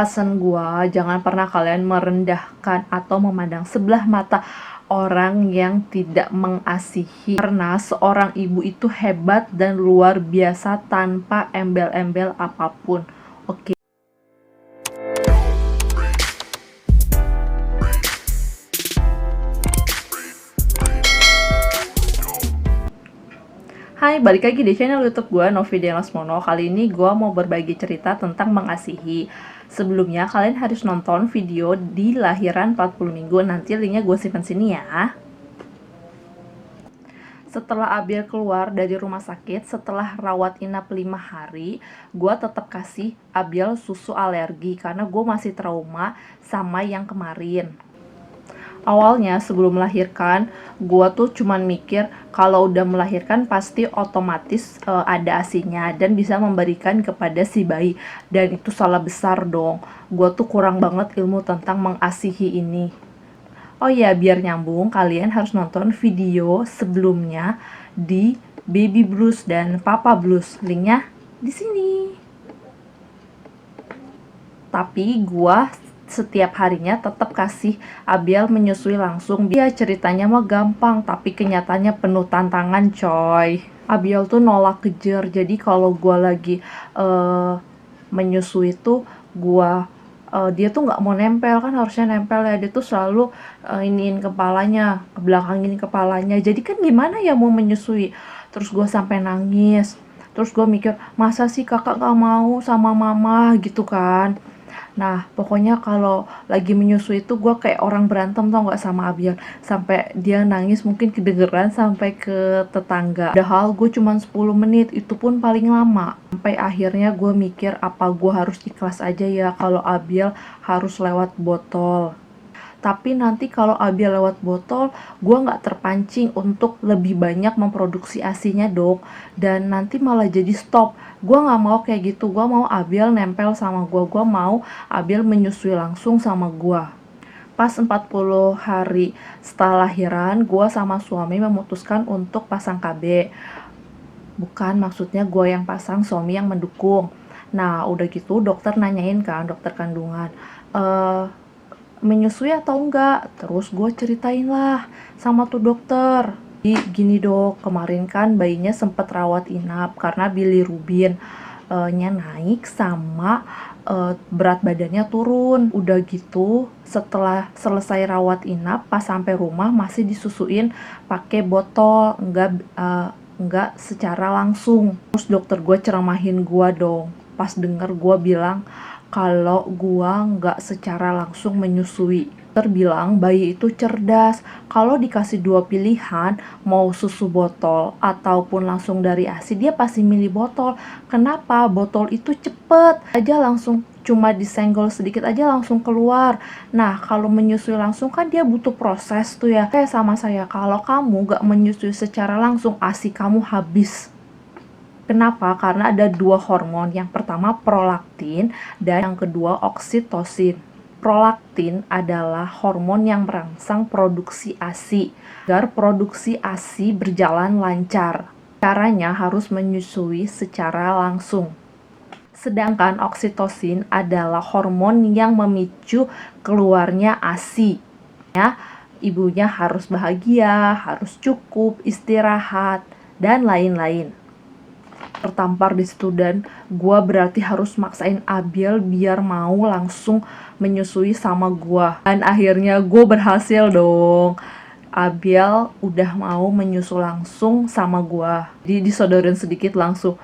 Pesan gua, jangan pernah kalian merendahkan atau memandang sebelah mata orang yang tidak mengasihi. Karena seorang ibu itu hebat dan luar biasa tanpa embel-embel apapun. Oke. Hai, balik lagi di channel YouTube gue, Novi Lasmono. Kali ini gue mau berbagi cerita tentang mengasihi. Sebelumnya, kalian harus nonton video di lahiran 40 minggu. Nanti linknya gue simpan sini ya. Setelah Abiel keluar dari rumah sakit, setelah rawat inap 5 hari, gue tetap kasih Abiel susu alergi karena gue masih trauma sama yang kemarin. Awalnya sebelum melahirkan, gue tuh cuman mikir kalau udah melahirkan pasti otomatis ada ASI-nya dan bisa memberikan kepada si bayi. Dan itu salah besar dong. Gue tuh kurang banget ilmu tentang mengasihi ini. Oh ya, biar nyambung, kalian harus nonton video sebelumnya di Baby Blues dan Papa Blues. Linknya di sini. Tapi gue setiap harinya tetap kasih Abiel menyusui langsung. Dia ceritanya mah gampang, tapi kenyataannya penuh tantangan coy. Abiel tuh nolak kejer, jadi kalau gue lagi menyusui tuh dia tuh nggak mau nempel, kan harusnya nempel ya. Dia tuh selalu iniin kepalanya, kebelakangin kepalanya. Jadi kan gimana ya mau menyusui? Terus gue sampai nangis. Terus gue mikir, masa sih kakak gak mau sama mama gitu kan. Nah, pokoknya kalau lagi menyusui itu gue kayak orang berantem tau gak sama Abiel. Sampai dia nangis mungkin kedengeran sampai ke tetangga. Padahal gue cuma 10 menit, itu pun paling lama. Sampai akhirnya gue mikir apa gue harus ikhlas aja ya kalau Abiel harus lewat botol. Tapi nanti kalau Abiel lewat botol, gue nggak terpancing untuk lebih banyak memproduksi ASI-nya dong. Dan nanti malah jadi stop. Gue nggak mau kayak gitu. Gue mau Abiel nempel sama gue. Gue mau Abiel menyusui langsung sama gue. Pas 40 hari setelah lahiran, gue sama suami memutuskan untuk pasang KB. Bukan, maksudnya gue yang pasang, suami yang mendukung. Nah, udah gitu dokter nanyain kan, dokter kandungan, menyusui atau enggak. Terus gue ceritain lah sama tuh dokter, gini dok, kemarin kan bayinya sempet rawat inap karena bilirubin nya naik sama berat badannya turun. Udah gitu setelah selesai rawat inap, pas sampai rumah masih disusuin pakai botol, enggak secara langsung. Terus dokter gue ceramahin gue dong. Pas denger gue bilang kalau gua nggak secara langsung menyusui. Terbilang bayi itu cerdas. Kalau dikasih 2 pilihan, mau susu botol ataupun langsung dari ASI, dia pasti milih botol. Kenapa? Botol itu cepet aja, langsung cuma disenggol sedikit aja langsung keluar. Nah, kalau menyusui langsung kan dia butuh proses tuh ya. Kayak sama saya, kalau kamu nggak menyusui secara langsung, ASI kamu habis. Kenapa? Karena ada 2 hormon. Yang pertama prolaktin dan yang kedua oksitosin. Prolaktin adalah hormon yang merangsang produksi ASI. Agar produksi ASI berjalan lancar, caranya harus menyusui secara langsung. Sedangkan oksitosin adalah hormon yang memicu keluarnya ASI. Ya, ibunya harus bahagia, harus cukup istirahat, dan lain-lain. Tertampar di situ, dan gue berarti harus maksain Abiel biar mau langsung menyusui sama gue. Dan akhirnya gue berhasil dong. Abiel udah mau menyusu langsung sama gue. Jadi disodorin sedikit langsung,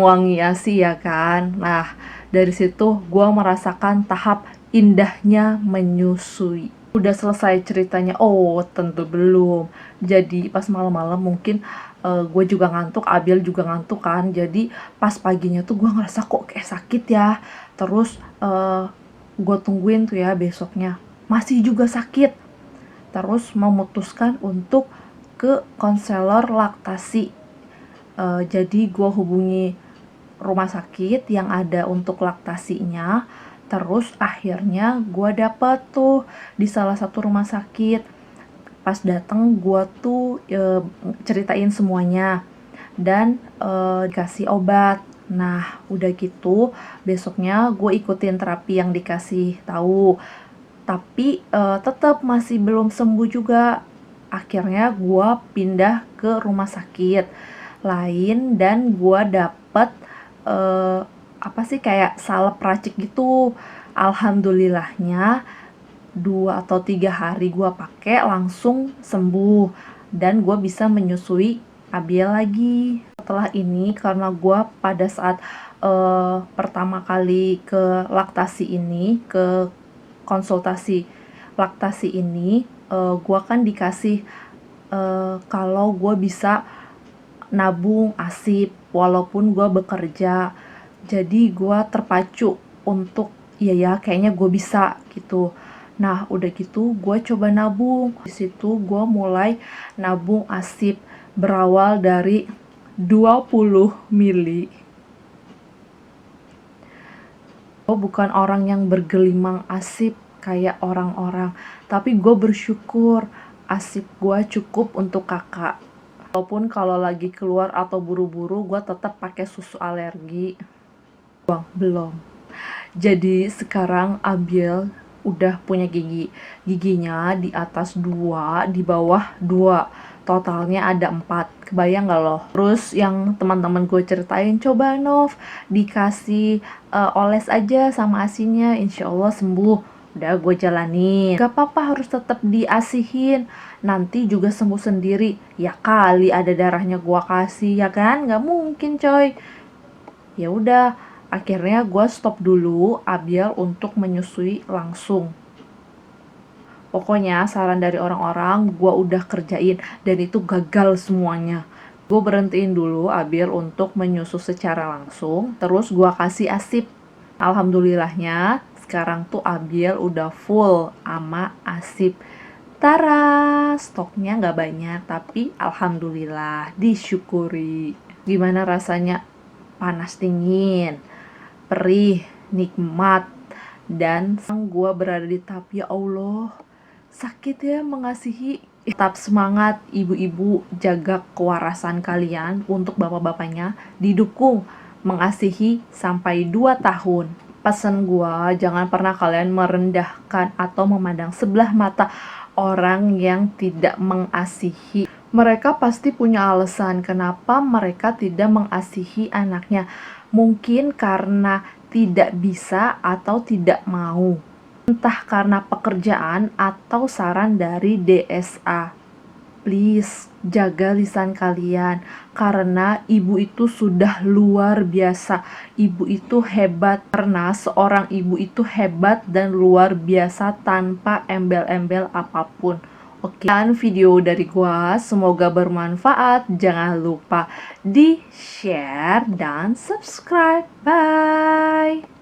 wangi ASI ya kan. Nah, dari situ gue merasakan tahap indahnya menyusui. Udah selesai ceritanya? Oh, tentu belum. Jadi pas malam-malam mungkin gue juga ngantuk, Abiel juga ngantuk kan. Jadi pas paginya tuh gue ngerasa kok kayak sakit ya. Terus gue tungguin tuh ya besoknya, masih juga sakit. Terus memutuskan untuk ke konselor laktasi. Jadi gue hubungi rumah sakit yang ada untuk laktasinya. Terus akhirnya gue dapet tuh di salah satu rumah sakit. Pas dateng gue tuh ceritain semuanya dan dikasih obat. Nah, udah gitu, besoknya gue ikutin terapi yang dikasih tahu. Tapi tetap masih belum sembuh juga. Akhirnya gue pindah ke rumah sakit lain dan gue dapet eh, apa sih kayak salep racik gitu. Alhamdulillahnya 2 atau 3 hari gue pakai langsung sembuh dan gue bisa menyusui Abiel lagi. Setelah ini karena gue pada saat pertama kali ke laktasi ini, ke konsultasi laktasi ini, gue kan dikasih kalau gue bisa nabung ASIP walaupun gue bekerja. Jadi gue terpacu untuk iya ya kayaknya gue bisa gitu. Nah udah gitu gue coba nabung. Di situ gue mulai nabung ASIP berawal dari 20 mili. Gue bukan orang yang bergelimang ASIP kayak orang-orang, tapi gue bersyukur ASIP gue cukup untuk kakak. Walaupun kalau lagi keluar atau buru-buru gue tetap pakai susu alergi. Belum. Jadi sekarang Abiel udah punya gigi. Giginya di atas 2, di bawah 2. Totalnya ada 4. Kebayang gak loh? Terus yang teman-teman gue ceritain, coba Nov dikasih oles aja sama asinya, insya Allah sembuh. Udah gue jalanin. Gak apa-apa harus tetap diasihin. Nanti juga sembuh sendiri. Ya kali ada darahnya gue kasih ya kan? Gak mungkin coy. Ya udah, akhirnya gue stop dulu Abiel untuk menyusui langsung. Pokoknya saran dari orang-orang gue udah kerjain dan itu gagal semuanya. Gue berhentiin dulu Abiel untuk menyusu secara langsung, terus gue kasih ASIP. Alhamdulillahnya sekarang tuh Abiel udah full sama ASIP. Tara, stoknya nggak banyak tapi alhamdulillah disyukuri. Gimana rasanya? Panas dingin, perih, nikmat, dan gue berada di tahap ya Allah sakit ya mengasihi. Tetap semangat ibu-ibu, jaga kewarasan kalian. Untuk bapak-bapaknya didukung mengasihi sampai 2 tahun. Pesan gue, jangan pernah kalian merendahkan atau memandang sebelah mata orang yang tidak mengasihi. Mereka pasti punya alasan kenapa mereka tidak mengasihi anaknya. Mungkin karena tidak bisa atau tidak mau. Entah karena pekerjaan atau saran dari DSA. Please, jaga lisan kalian. Karena ibu itu sudah luar biasa. Ibu itu hebat. Karena seorang ibu itu hebat dan luar biasa tanpa embel-embel apapun. Oke, dan video dari gua semoga bermanfaat. Jangan lupa di share dan subscribe. Bye.